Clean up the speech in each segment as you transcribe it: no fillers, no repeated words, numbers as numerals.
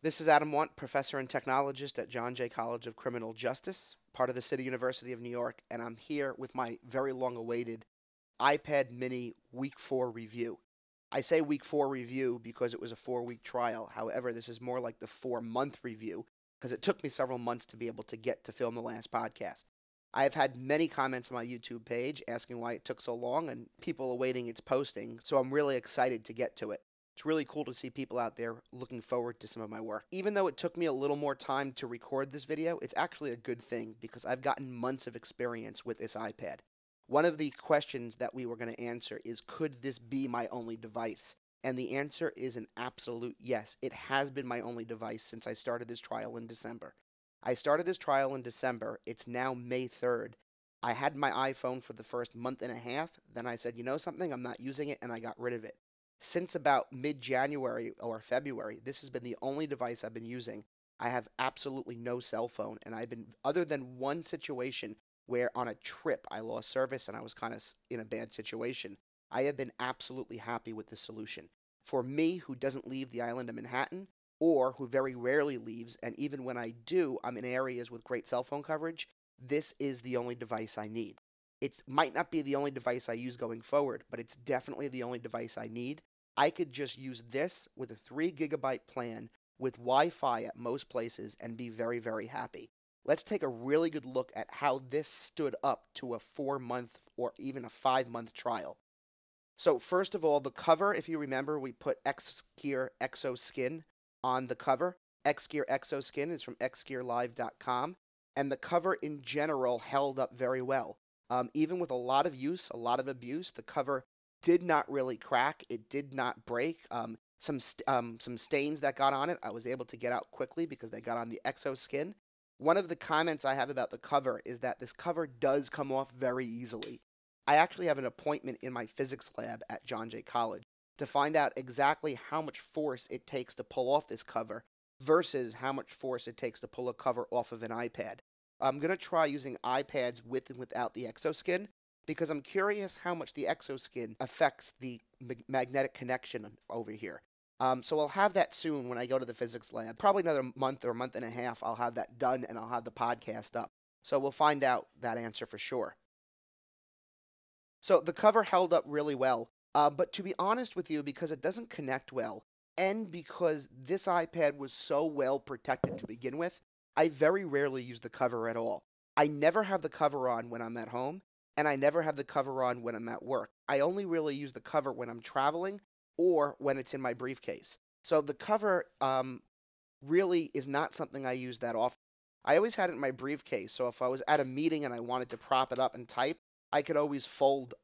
This is Adam Wandt, professor and technologist at John Jay College of Criminal Justice, part of the City University of New York, and I'm here with my very long-awaited iPad mini week 4 review. I say week 4 review because it was a 4-week trial. However, this is more like the 4-month review because it took me several months to be able to get to film the last podcast. I have had many comments on my YouTube page asking why it took so long and people awaiting its posting, so I'm really excited to get to it. It's really cool to see people out there looking forward to some of my work. Even though it took me a little more time to record this video, it's actually a good thing because I've gotten months of experience with this iPad. One of the questions that we were going to answer is, could this be my only device? And the answer is an absolute yes. It has been my only device since I started this trial in December. I started this trial in December. It's now May 3rd. I had my iPhone for the first month and a half. Then I said, you know something, I'm not using it, and I got rid of it. Since about mid-January or February, this has been the only device I've been using. I have absolutely no cell phone, and I've been, other than one situation where on a trip I lost service and I was kind of in a bad situation, I have been absolutely happy with the solution. For me, who doesn't leave the island of Manhattan, or who very rarely leaves, and even when I do, I'm in areas with great cell phone coverage, this is the only device I need. It might not be the only device I use going forward, but it's definitely the only device I need. I could just use this with a 3 gigabyte plan with Wi-Fi at most places and be very, very happy. Let's take a really good look at how this stood up to a 4-month or even a 5-month trial. So first of all, the cover, if you remember, we put X-Gear Exoskin on the cover. X-Gear Exoskin is from xgearlive.com, and the cover in general held up very well. Even with a lot of use, a lot of abuse, the cover did not really crack. It did not break. Some stains that got on it, I was able to get out quickly because they got on the exoskin. One of the comments I have about the cover is that this cover does come off very easily. I actually have an appointment in my physics lab at John Jay College to find out exactly how much force it takes to pull off this cover versus how much force it takes to pull a cover off of an iPad. I'm going to try using iPads with and without the exoskin because I'm curious how much the exoskin affects the magnetic connection over here. So I'll have that soon when I go to the physics lab. Probably another month or month and a half, I'll have that done and I'll have the podcast up. So we'll find out that answer for sure. So the cover held up really well, but to be honest with you, because it doesn't connect well, and because this iPad was so well protected to begin with, I very rarely use the cover at all. I never have the cover on when I'm at home, and I never have the cover on when I'm at work. I only really use the cover when I'm traveling or when it's in my briefcase. So the cover really is not something I use that often. I always had it in my briefcase, so if I was at a meeting and I wanted to prop it up and type, I could always fold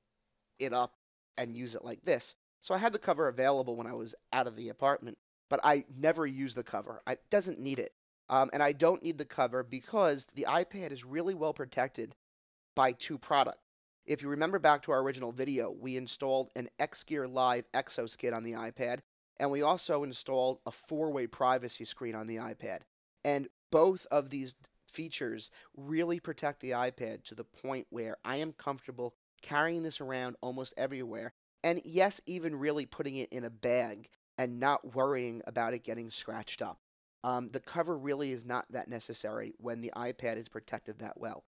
it up and use it like this. So I had the cover available when I was out of the apartment, but I never use the cover. It doesn't need it. And I don't need the cover because the iPad is really well protected by 2 products. If you remember back to our original video, we installed an X-Gear Live Exoskin on the iPad, and we also installed a 4-way privacy screen on the iPad. And both of these features really protect the iPad to the point where I am comfortable carrying this around almost everywhere. And yes, even really putting it in a bag and not worrying about it getting scratched up. The cover really is not that necessary when the iPad is protected that well.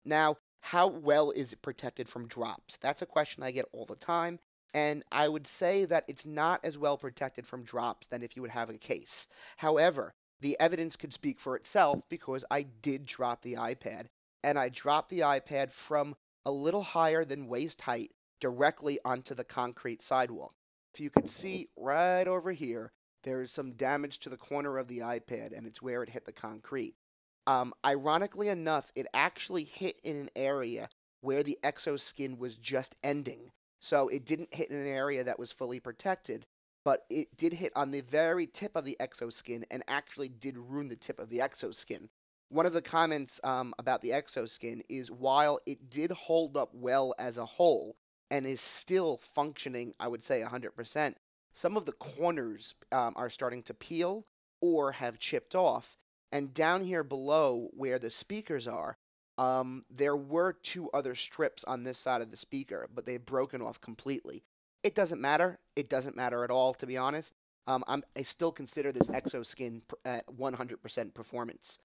Now, how well is it protected from drops? That's a question I get all the time, and I would say that it's not as well protected from drops than if you would have a case. However, the evidence could speak for itself because I did drop the iPad, and I dropped the iPad from a little higher than waist height directly onto the concrete sidewalk. If you could see right over here, there's some damage to the corner of the iPad, and it's where it hit the concrete. Ironically enough, it actually hit in an area where the exoskin was just ending. So it didn't hit in an area that was fully protected, but it did hit on the very tip of the exoskin and actually did ruin the tip of the exoskin. One of the comments about the exoskin is while it did hold up well as a whole and is still functioning, I would say 100%, some of the corners are starting to peel or have chipped off. And down here below where the speakers are, there were 2 other strips on this side of the speaker, but they've broken off completely. It doesn't matter. It doesn't matter at all, to be honest. I still consider this exoskin at 100% performance.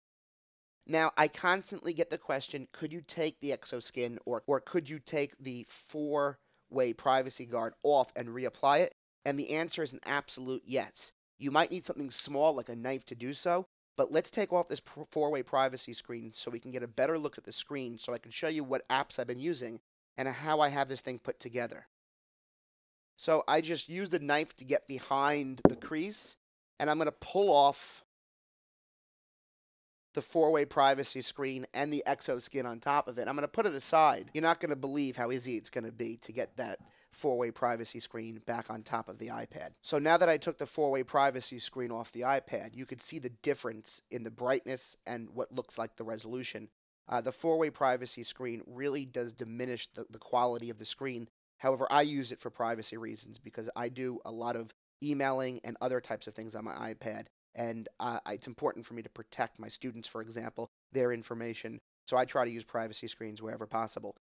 Now, I constantly get the question, could you take the exoskin or could you take the four-way privacy guard off and reapply it? And the answer is an absolute yes. You might need something small like a knife to do so, but let's take off this four-way privacy screen so we can get a better look at the screen so I can show you what apps I've been using and how I have this thing put together. So I just used a knife to get behind the crease, and I'm going to pull off the four-way privacy screen and the exoskin on top of it. I'm going to put it aside. You're not going to believe how easy it's going to be to get that four-way privacy screen back on top of the iPad. So now that I took the four-way privacy screen off the iPad, you could see the difference in the brightness and what looks like the resolution. The four-way privacy screen really does diminish the quality of the screen. However, I use it for privacy reasons because I do a lot of emailing and other types of things on my iPad. And it's important for me to protect my students, for example, their information. So I try to use privacy screens wherever possible.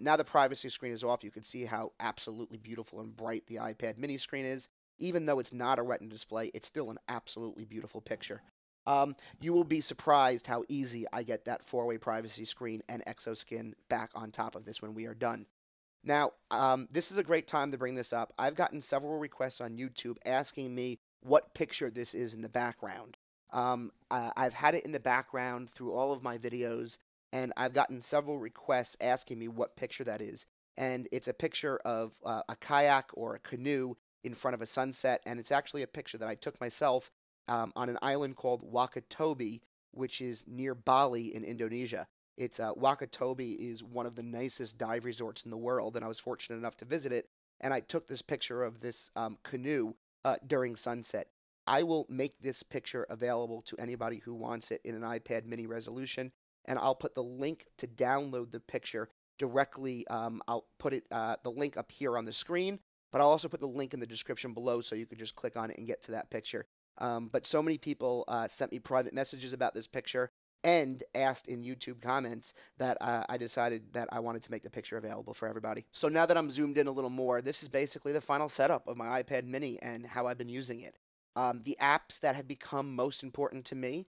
Now the privacy screen is off, you can see how absolutely beautiful and bright the iPad mini screen is. Even though it's not a Retina display, it's still an absolutely beautiful picture. You will be surprised how easy I get that four-way privacy screen and exoskin back on top of this when we are done. Now, this is a great time to bring this up. I've gotten several requests on YouTube asking me what picture this is in the background. I've had it in the background through all of my videos, and I've gotten several requests asking me what picture that is. And it's a picture of a kayak or a canoe in front of a sunset, and it's actually a picture that I took myself on an island called Wakatobi, which is near Bali in Indonesia. Wakatobi is one of the nicest dive resorts in the world, and I was fortunate enough to visit it. And I took this picture of this canoe during sunset. I will make this picture available to anybody who wants it in an iPad mini resolution, and I'll put the link to download the picture directly. I'll put the link up here on the screen, but I'll also put the link in the description below so you could just click on it and get to that picture. But so many people sent me private messages about this picture and asked in YouTube comments that I decided that I wanted to make the picture available for everybody. So now that I'm zoomed in a little more, this is basically the final setup of my iPad mini and how I've been using it. The apps that have become most important to me,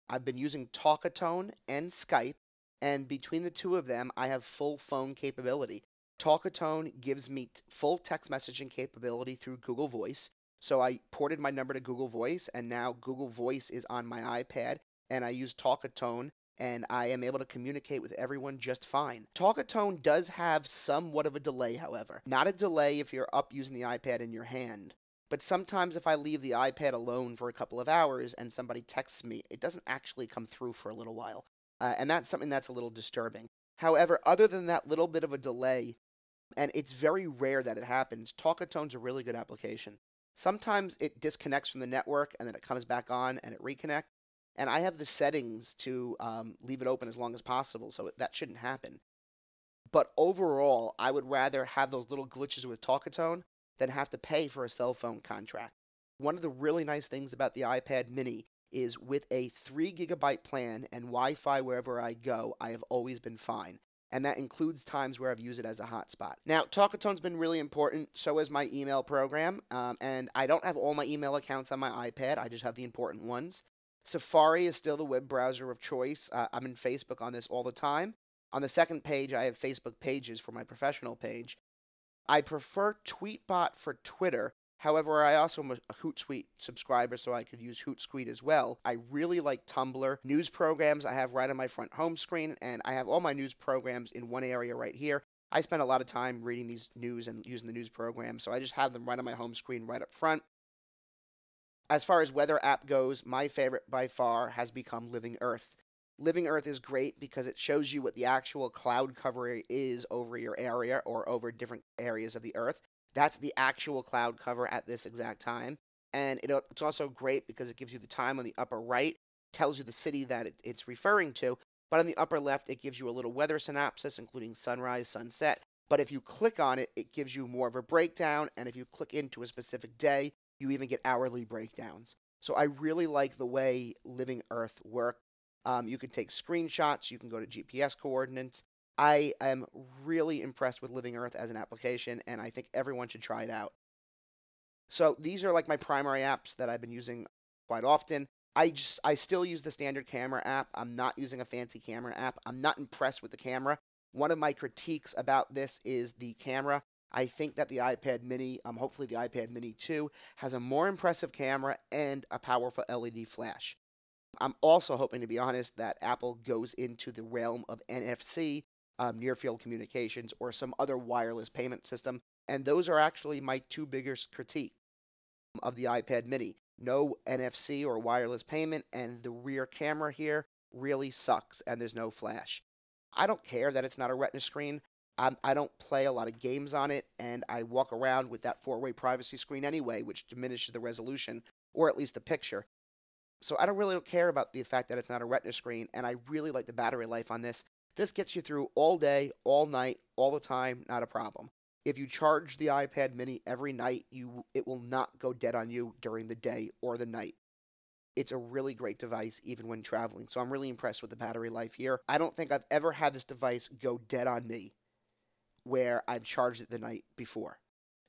I've been using Talkatone and Skype, and between the two of them, I have full phone capability. Talkatone gives me full text messaging capability through Google Voice. So I ported my number to Google Voice, and now Google Voice is on my iPad, and I use Talkatone, and I am able to communicate with everyone just fine. Talkatone does have somewhat of a delay, however. Not a delay if you're up using the iPad in your hand, but sometimes if I leave the iPad alone for a couple of hours and somebody texts me, it doesn't actually come through for a little while, and that's something that's a little disturbing. However, other than that little bit of a delay, and it's very rare that it happens, Talkatone's a really good application. Sometimes it disconnects from the network and then it comes back on and it reconnects. And I have the settings to leave it open as long as possible, so that shouldn't happen. But overall, I would rather have those little glitches with Talkatone than have to pay for a cell phone contract. One of the really nice things about the iPad mini is with a 3 gigabyte plan and Wi-Fi wherever I go, I have always been fine. And that includes times where I've used it as a hotspot. Now, Talkatone's been really important, so is my email program, and I don't have all my email accounts on my iPad, I just have the important ones. Safari is still the web browser of choice. I'm in Facebook on this all the time. On the second page, I have Facebook pages for my professional page. I prefer Tweetbot for Twitter. However, I also am a Hootsuite subscriber, so I could use Hootsuite as well. I really like Tumblr. News programs I have right on my front home screen, and I have all my news programs in one area right here. I spend a lot of time reading these news and using the news programs, so I just have them right on my home screen right up front. As far as weather app goes, my favorite by far has become Living Earth. Living Earth is great because it shows you what the actual cloud cover is over your area or over different areas of the Earth. That's the actual cloud cover at this exact time. And it's also great because it gives you the time on the upper right, tells you the city that it's referring to, but on the upper left, it gives you a little weather synopsis, including sunrise, sunset. But if you click on it, it gives you more of a breakdown, and if you click into a specific day, you even get hourly breakdowns. So I really like the way Living Earth works. You can take screenshots, you can go to GPS coordinates. I am really impressed with Living Earth as an application, and I think everyone should try it out. So these are like my primary apps that I've been using quite often. I still use the standard camera app. I'm not using a fancy camera app. I'm not impressed with the camera. One of my critiques about this is the camera. I think that the iPad mini, hopefully the iPad mini 2, has a more impressive camera and a powerful LED flash. I'm also hoping, to be honest, that Apple goes into the realm of NFC, near field communications, or some other wireless payment system. And those are actually my two biggest critiques of the iPad mini. No NFC or wireless payment, and the rear camera here really sucks, and there's no flash. I don't care that it's not a Retina screen. I don't play a lot of games on it, and I walk around with that four-way privacy screen anyway, which diminishes the resolution, or at least the picture. So I don't care about the fact that it's not a Retina screen, and I really like the battery life on this. This gets you through all day, all night, all the time, not a problem. If you charge the iPad mini every night, it will not go dead on you during the day or the night. It's a really great device even when traveling. So I'm really impressed with the battery life here. I don't think I've ever had this device go dead on me where I've charged it the night before.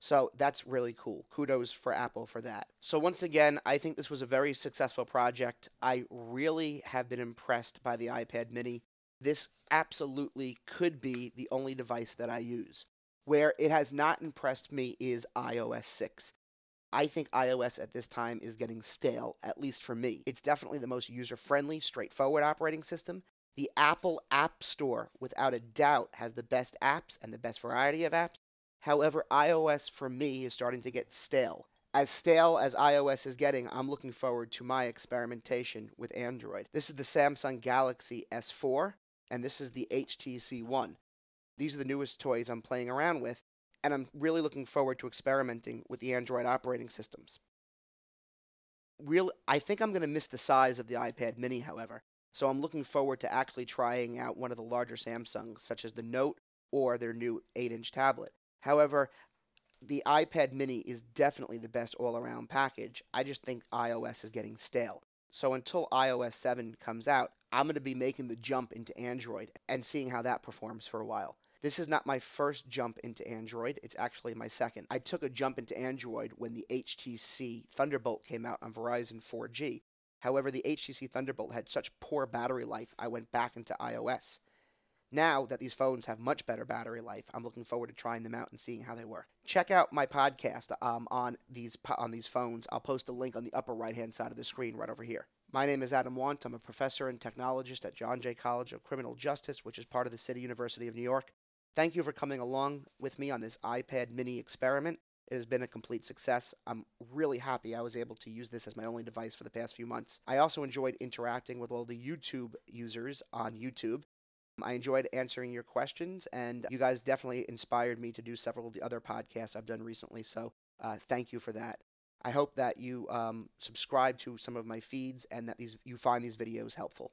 So that's really cool. Kudos for Apple for that. So once again, I think this was a very successful project. I really have been impressed by the iPad mini. This absolutely could be the only device that I use. Where it has not impressed me is iOS 6. I think iOS at this time is getting stale, at least for me. It's definitely the most user-friendly, straightforward operating system. The Apple App Store, without a doubt, has the best apps and the best variety of apps. However, iOS for me is starting to get stale. As stale as iOS is getting, I'm looking forward to my experimentation with Android. This is the Samsung Galaxy S4, and this is the HTC One. These are the newest toys I'm playing around with, and I'm really looking forward to experimenting with the Android operating systems. I think I'm going to miss the size of the iPad mini, however, so I'm looking forward to actually trying out one of the larger Samsungs, such as the Note or their new 8-inch tablet. However, the iPad mini is definitely the best all-around package. I just think iOS is getting stale. So until iOS 7 comes out, I'm going to be making the jump into Android and seeing how that performs for a while. This is not my first jump into Android. It's actually my second. I took a jump into Android when the HTC Thunderbolt came out on Verizon 4G. However, the HTC Thunderbolt had such poor battery life, I went back into iOS. Now that these phones have much better battery life, I'm looking forward to trying them out and seeing how they work. Check out my podcast on these phones. I'll post a link on the upper right-hand side of the screen right over here. My name is Adam Wandt. I'm a professor and technologist at John Jay College of Criminal Justice, which is part of the City University of New York. Thank you for coming along with me on this iPad mini experiment. It has been a complete success. I'm really happy I was able to use this as my only device for the past few months. I also enjoyed interacting with all the YouTube users on YouTube. I enjoyed answering your questions, and you guys definitely inspired me to do several of the other podcasts I've done recently, so thank you for that. I hope that you subscribe to some of my feeds and that you find these videos helpful.